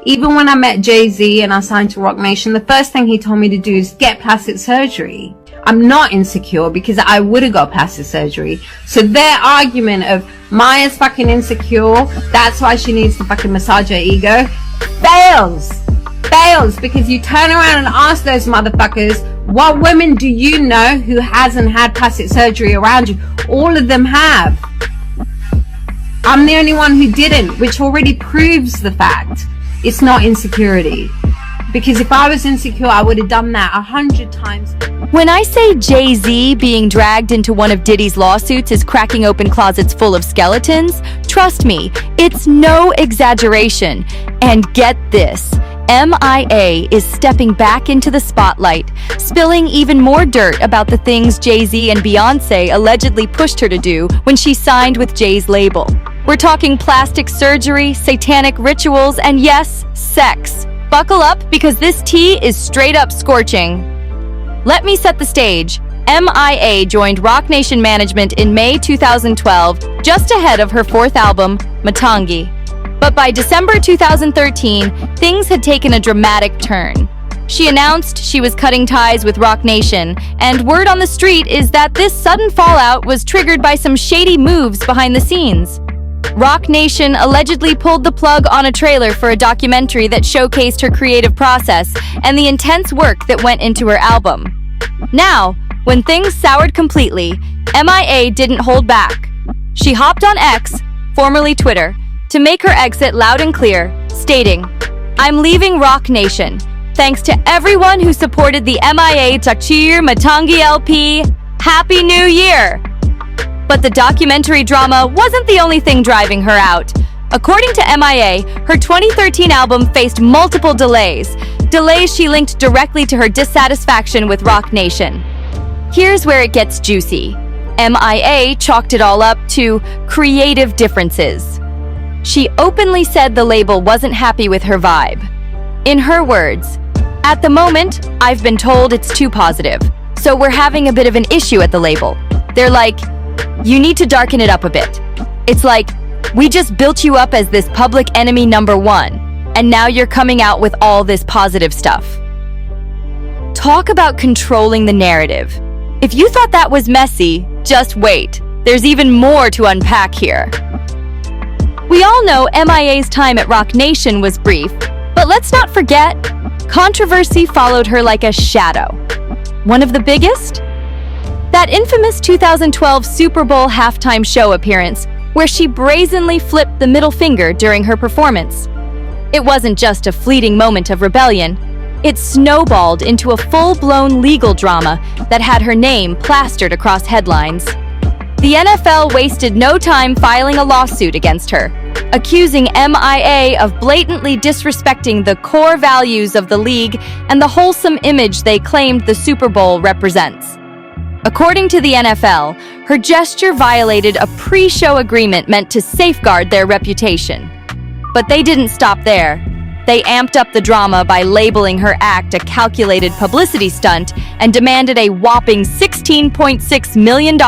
Even when I met Jay-Z and I signed to Roc Nation, the first thing he told me to do is get plastic surgery. I'm not insecure because I would have got plastic surgery. So their argument of Maya's fucking insecure, that's why she needs to fucking massage her ego, fails because you turn around and ask those motherfuckers, what women do you know who hasn't had plastic surgery around you? All of them have. I'm the only one who didn't, which already proves the fact it's not insecurity. Because if I was insecure, I would have done that 100 times. When I say Jay-Z being dragged into one of Diddy's lawsuits is cracking open closets full of skeletons, trust me, it's no exaggeration. And get this, M.I.A. is stepping back into the spotlight, spilling even more dirt about the things Jay-Z and Beyoncé allegedly pushed her to do when she signed with Jay's label. We're talking plastic surgery, satanic rituals, and yes, sex. Buckle up because this tea is straight up scorching. Let me set the stage. M.I.A. joined Roc Nation management in May 2012, just ahead of her fourth album, Matangi. But by December 2013, things had taken a dramatic turn. She announced she was cutting ties with Roc Nation, and word on the street is that this sudden fallout was triggered by some shady moves behind the scenes. Roc Nation allegedly pulled the plug on a trailer for a documentary that showcased her creative process and the intense work that went into her album. Now, when things soured completely, M.I.A. didn't hold back. She hopped on X, formerly Twitter, to make her exit loud and clear, stating, "I'm leaving Roc Nation. Thanks to everyone who supported the M.I.A. Takchir Matangi LP. Happy New Year!" But the documentary drama wasn't the only thing driving her out. According to M.I.A., her 2013 album faced multiple delays she linked directly to her dissatisfaction with Roc Nation. Here's where it gets juicy. M.I.A. chalked it all up to creative differences. She openly said the label wasn't happy with her vibe. In her words, "At the moment, I've been told it's too positive, so we're having a bit of an issue at the label. They're like, you need to darken it up a bit. It's like, we just built you up as this public enemy #1, and now you're coming out with all this positive stuff." Talk about controlling the narrative. If you thought that was messy, just wait. There's even more to unpack here. We all know M.I.A.'s time at Roc Nation was brief, but let's not forget, controversy followed her like a shadow. One of the biggest? That infamous 2012 Super Bowl halftime show appearance, where she brazenly flipped the middle finger during her performance. It wasn't just a fleeting moment of rebellion. It snowballed into a full-blown legal drama that had her name plastered across headlines. The NFL wasted no time filing a lawsuit against her, accusing M.I.A. of blatantly disrespecting the core values of the league and the wholesome image they claimed the Super Bowl represents. According to the NFL, her gesture violated a pre-show agreement meant to safeguard their reputation. But they didn't stop there. They amped up the drama by labeling her act a calculated publicity stunt and demanded a whopping $16.6 million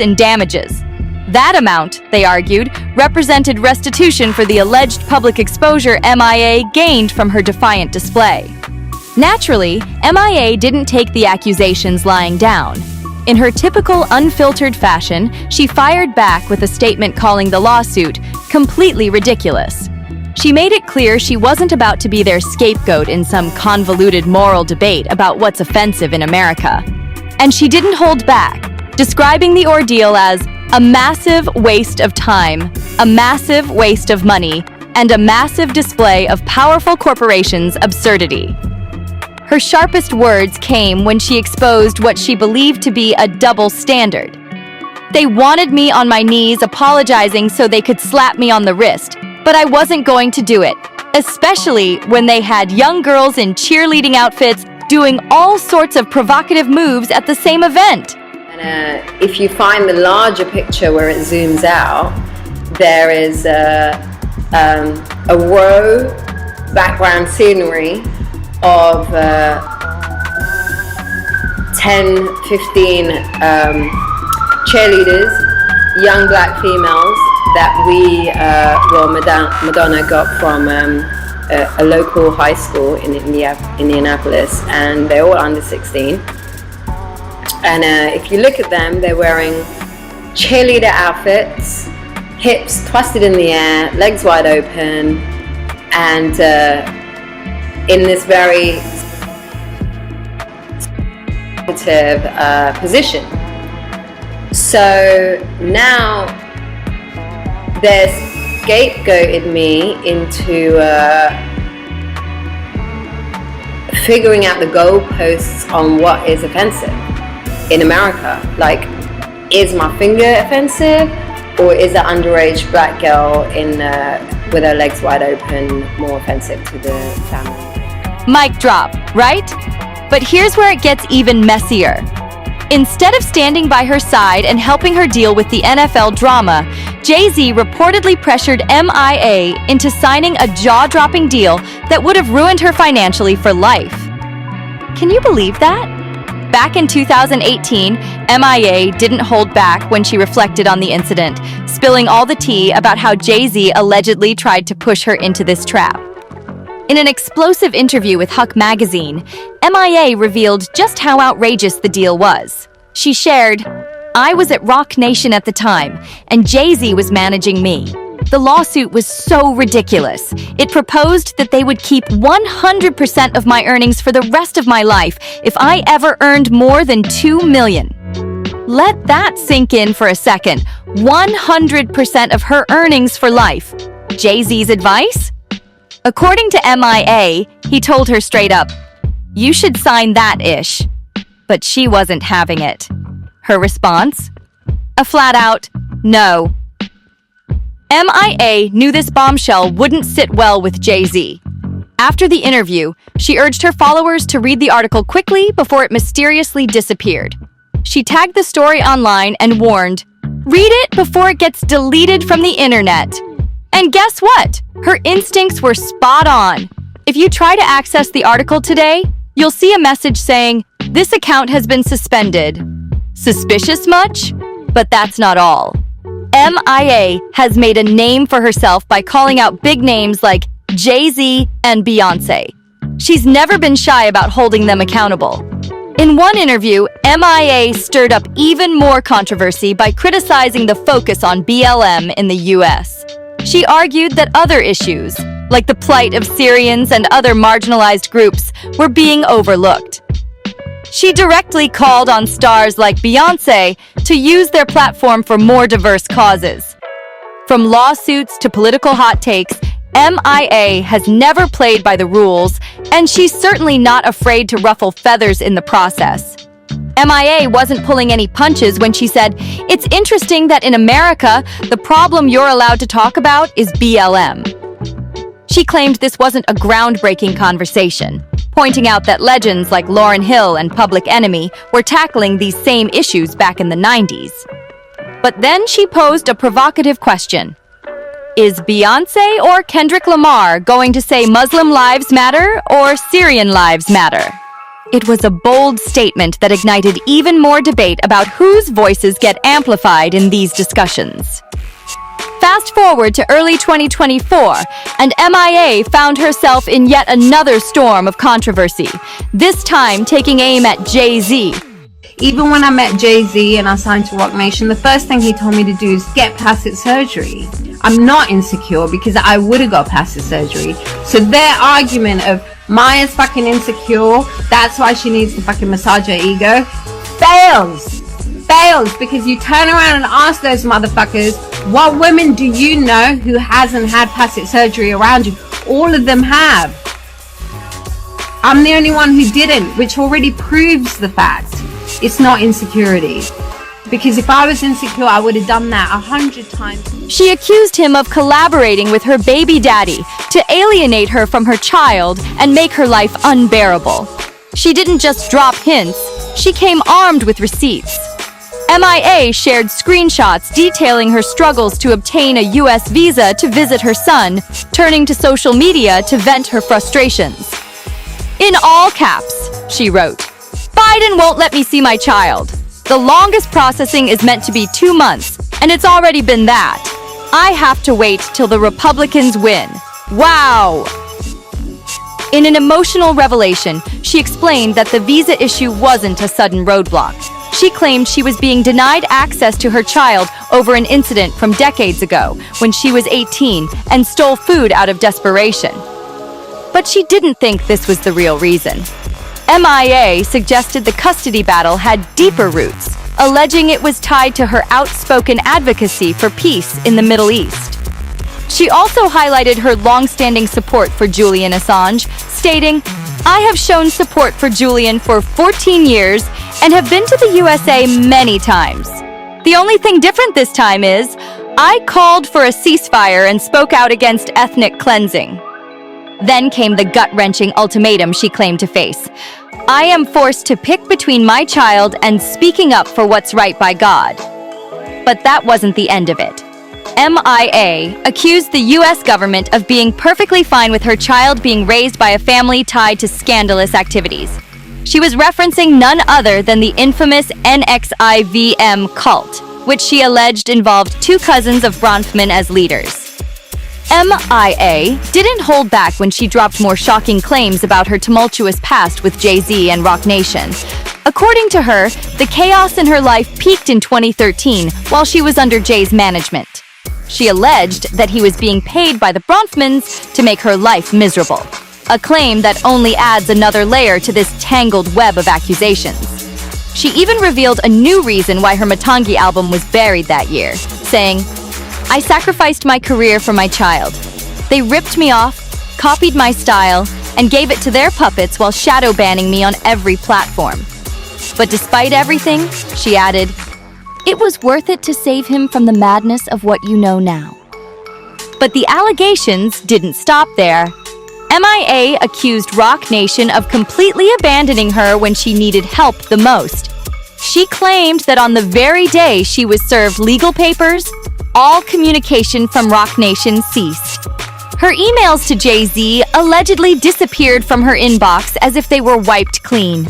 in damages. That amount, they argued, represented restitution for the alleged public exposure M.I.A. gained from her defiant display. Naturally, M.I.A. didn't take the accusations lying down. In her typical unfiltered fashion, she fired back with a statement calling the lawsuit completely ridiculous. She made it clear she wasn't about to be their scapegoat in some convoluted moral debate about what's offensive in America. And she didn't hold back, describing the ordeal as a massive waste of time, a massive waste of money, and a massive display of powerful corporations' absurdity. Her sharpest words came when she exposed what she believed to be a double standard. They wanted me on my knees apologizing so they could slap me on the wrist, but I wasn't going to do it, especially when they had young girls in cheerleading outfits doing all sorts of provocative moves at the same event. And if you find the larger picture where it zooms out, there is a row background scenery of 10, 15 cheerleaders, young black females that Madonna got from a local high school in Indianapolis, and they're all under 16. And if you look at them, they're wearing cheerleader outfits, hips twisted in the air, legs wide open, and in this very position. So now they're scapegoated me into figuring out the goalposts on what is offensive in America. Like, is my finger offensive, or is that underage black girl with her legs wide open more offensive to the family? Mic drop, right? But here's where it gets even messier. Instead of standing by her side and helping her deal with the NFL drama, Jay-Z reportedly pressured M.I.A. into signing a jaw-dropping deal that would have ruined her financially for life. Can you believe that? Back in 2018, M.I.A. didn't hold back when she reflected on the incident, spilling all the tea about how Jay-Z allegedly tried to push her into this trap. In an explosive interview with Huck magazine, M.I.A. revealed just how outrageous the deal was. She shared, "I was at Roc Nation at the time, and Jay-Z was managing me. The lawsuit was so ridiculous. It proposed that they would keep 100% of my earnings for the rest of my life if I ever earned more than $2 million. Let that sink in for a second. 100% of her earnings for life. Jay-Z's advice? According to M.I.A., he told her straight up, "You should sign that ish." But she wasn't having it. Her response? A flat-out no. M.I.A. knew this bombshell wouldn't sit well with Jay-Z. After the interview, she urged her followers to read the article quickly before it mysteriously disappeared. She tagged the story online and warned, "Read it before it gets deleted from the internet." And guess what? Her instincts were spot on. If you try to access the article today, you'll see a message saying, "This account has been suspended." Suspicious much? But that's not all. M.I.A. has made a name for herself by calling out big names like Jay-Z and Beyoncé. She's never been shy about holding them accountable. In one interview, M.I.A. stirred up even more controversy by criticizing the focus on BLM in the U.S. She argued that other issues, like the plight of Syrians and other marginalized groups, were being overlooked. She directly called on stars like Beyoncé to use their platform for more diverse causes. From lawsuits to political hot takes, M.I.A. has never played by the rules, and she's certainly not afraid to ruffle feathers in the process. M.I.A. wasn't pulling any punches when she said, "It's interesting that in America, the problem you're allowed to talk about is BLM." She claimed this wasn't a groundbreaking conversation, pointing out that legends like Lauryn Hill and Public Enemy were tackling these same issues back in the 90s. But then she posed a provocative question. Is Beyoncé or Kendrick Lamar going to say Muslim lives matter or Syrian lives matter? It was a bold statement that ignited even more debate about whose voices get amplified in these discussions. Fast forward to early 2024, and M.I.A. found herself in yet another storm of controversy, this time taking aim at Jay-Z. Even when I met Jay-Z and I signed to Roc Nation, the first thing he told me to do is get plastic surgery. I'm not insecure because I would have got plastic surgery. So their argument of Maya's fucking insecure, that's why she needs to fucking massage her ego, fails because you turn around and ask those motherfuckers, what women do you know who hasn't had plastic surgery around you? All of them have. I'm the only one who didn't, which already proves the fact it's not insecurity. Because if I was insecure, I would have done that 100 times. She accused him of collaborating with her baby daddy to alienate her from her child and make her life unbearable. She didn't just drop hints, she came armed with receipts. M.I.A. shared screenshots detailing her struggles to obtain a U.S. visa to visit her son, turning to social media to vent her frustrations. In all caps, she wrote, "Biden won't let me see my child. The longest processing is meant to be 2 months, and it's already been that. I have to wait till the Republicans win. Wow." In an emotional revelation, she explained that the visa issue wasn't a sudden roadblock. She claimed she was being denied access to her child over an incident from decades ago when she was 18 and stole food out of desperation. But she didn't think this was the real reason. M.I.A. suggested the custody battle had deeper roots, alleging it was tied to her outspoken advocacy for peace in the Middle East. She also highlighted her long-standing support for Julian Assange, stating, "I have shown support for Julian for 14 years and have been to the USA many times. The only thing different this time is, I called for a ceasefire and spoke out against ethnic cleansing." Then came the gut-wrenching ultimatum she claimed to face. "I am forced to pick between my child and speaking up for what's right by God." But that wasn't the end of it. M.I.A. accused the U.S. government of being perfectly fine with her child being raised by a family tied to scandalous activities. She was referencing none other than the infamous NXIVM cult, which she alleged involved two cousins of Bronfman as leaders. M.I.A. didn't hold back when she dropped more shocking claims about her tumultuous past with Jay-Z and Roc Nation. According to her, the chaos in her life peaked in 2013 while she was under Jay's management. She alleged that he was being paid by the Bronfmans to make her life miserable, a claim that only adds another layer to this tangled web of accusations. She even revealed a new reason why her Matangi album was buried that year, saying, "I sacrificed my career for my child. They ripped me off, copied my style, and gave it to their puppets while shadow banning me on every platform. But despite everything," she added, "it was worth it to save him from the madness of what you know now." But the allegations didn't stop there. M.I.A. accused Roc Nation of completely abandoning her when she needed help the most. She claimed that on the very day she was served legal papers, all communication from Roc Nation ceased. Her emails to Jay-Z allegedly disappeared from her inbox as if they were wiped clean.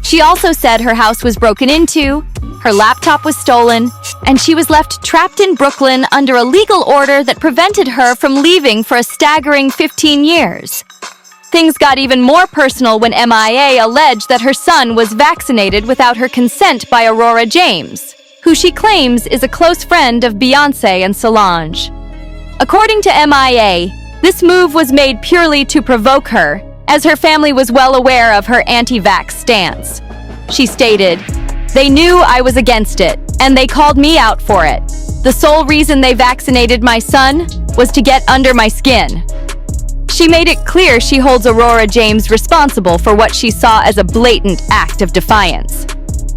She also said her house was broken into, her laptop was stolen, and she was left trapped in Brooklyn under a legal order that prevented her from leaving for a staggering 15 years. Things got even more personal when M.I.A. alleged that her son was vaccinated without her consent by Aurora James, who she claims is a close friend of Beyoncé and Solange. According to M.I.A., this move was made purely to provoke her, as her family was well aware of her anti-vax stance. She stated, "They knew I was against it, and they called me out for it. The sole reason they vaccinated my son was to get under my skin." She made it clear she holds Aurora James responsible for what she saw as a blatant act of defiance.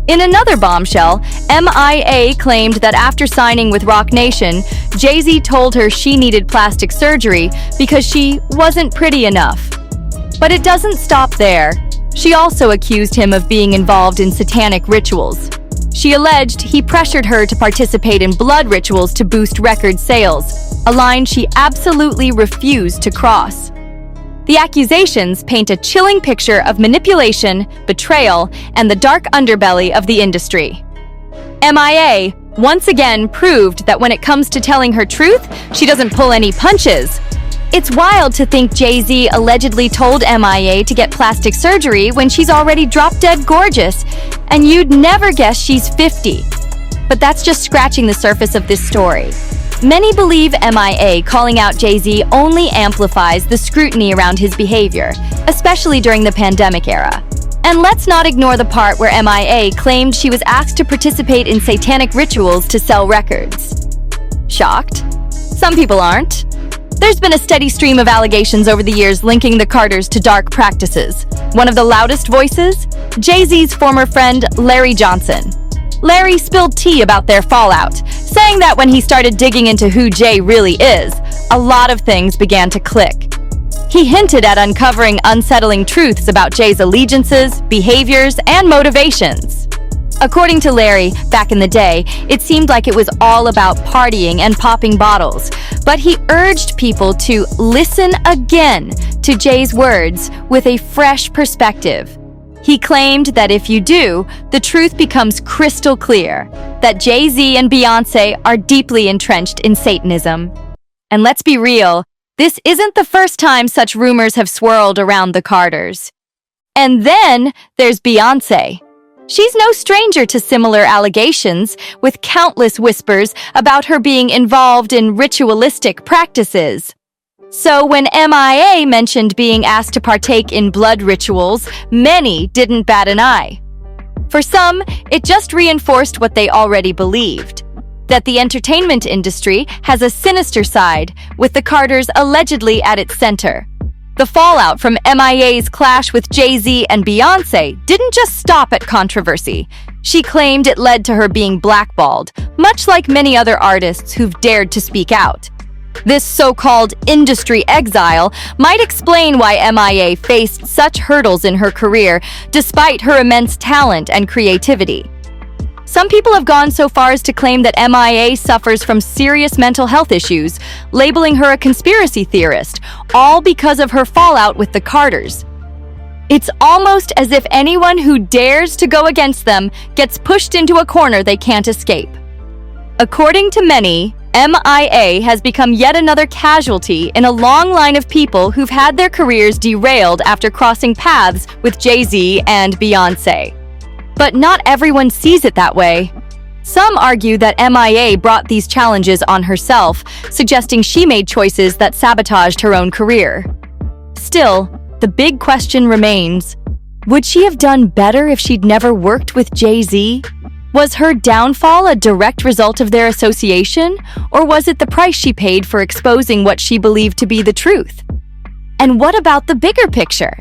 In another bombshell, M.I.A. claimed that after signing with Roc Nation, Jay-Z told her she needed plastic surgery because she wasn't pretty enough. But it doesn't stop there. She also accused him of being involved in satanic rituals. She alleged he pressured her to participate in blood rituals to boost record sales, a line she absolutely refused to cross. The accusations paint a chilling picture of manipulation, betrayal, and the dark underbelly of the industry. M.I.A. once again proved that when it comes to telling her truth, she doesn't pull any punches. It's wild to think Jay-Z allegedly told M.I.A. to get plastic surgery when she's already drop-dead gorgeous, and you'd never guess she's 50. But that's just scratching the surface of this story. Many believe M.I.A. calling out Jay-Z only amplifies the scrutiny around his behavior, especially during the pandemic era. And let's not ignore the part where M.I.A. claimed she was asked to participate in satanic rituals to sell records. Shocked? Some people aren't. There's been a steady stream of allegations over the years linking the Carters to dark practices. One of the loudest voices? Jay-Z's former friend, Larry Johnson. Larry spilled tea about their fallout, saying that when he started digging into who Jay really is, a lot of things began to click. He hinted at uncovering unsettling truths about Jay's allegiances, behaviors, and motivations. According to Larry, back in the day, it seemed like it was all about partying and popping bottles, but he urged people to listen again to Jay's words with a fresh perspective. He claimed that if you do, the truth becomes crystal clear, that Jay-Z and Beyoncé are deeply entrenched in Satanism. And let's be real, This isn't the first time such rumors have swirled around the Carters. And then there's Beyoncé. She's no stranger to similar allegations, with countless whispers about her being involved in ritualistic practices. So when M.I.A. mentioned being asked to partake in blood rituals, many didn't bat an eye. For some, it just reinforced what they already believed, that the entertainment industry has a sinister side, with the Carters allegedly at its center. The fallout from M.I.A.'s clash with Jay-Z and Beyoncé didn't just stop at controversy. She claimed it led to her being blackballed, much like many other artists who've dared to speak out. This so-called industry exile might explain why M.I.A. faced such hurdles in her career, despite her immense talent and creativity. Some people have gone so far as to claim that M.I.A. suffers from serious mental health issues, labeling her a conspiracy theorist, all because of her fallout with the Carters. It's almost as if anyone who dares to go against them gets pushed into a corner they can't escape. According to many, M.I.A. has become yet another casualty in a long line of people who've had their careers derailed after crossing paths with Jay-Z and Beyoncé. But not everyone sees it that way. Some argue that M.I.A. brought these challenges on herself, suggesting she made choices that sabotaged her own career. Still, the big question remains, would she have done better if she'd never worked with Jay-Z? Was her downfall a direct result of their association, or was it the price she paid for exposing what she believed to be the truth? And what about the bigger picture?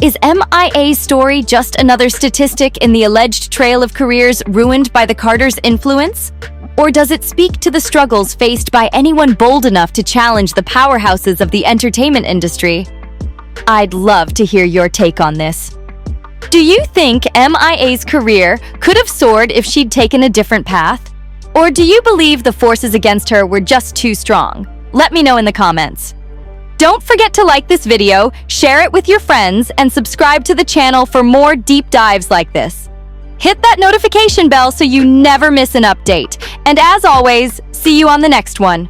Is M.I.A.'s story just another statistic in the alleged trail of careers ruined by the Carters' influence? Or does it speak to the struggles faced by anyone bold enough to challenge the powerhouses of the entertainment industry? I'd love to hear your take on this. Do you think M.I.A.'s career could have soared if she'd taken a different path? Or do you believe the forces against her were just too strong? Let me know in the comments. Don't forget to like this video, share it with your friends, and subscribe to the channel for more deep dives like this. Hit that notification bell so you never miss an update. And as always, see you on the next one.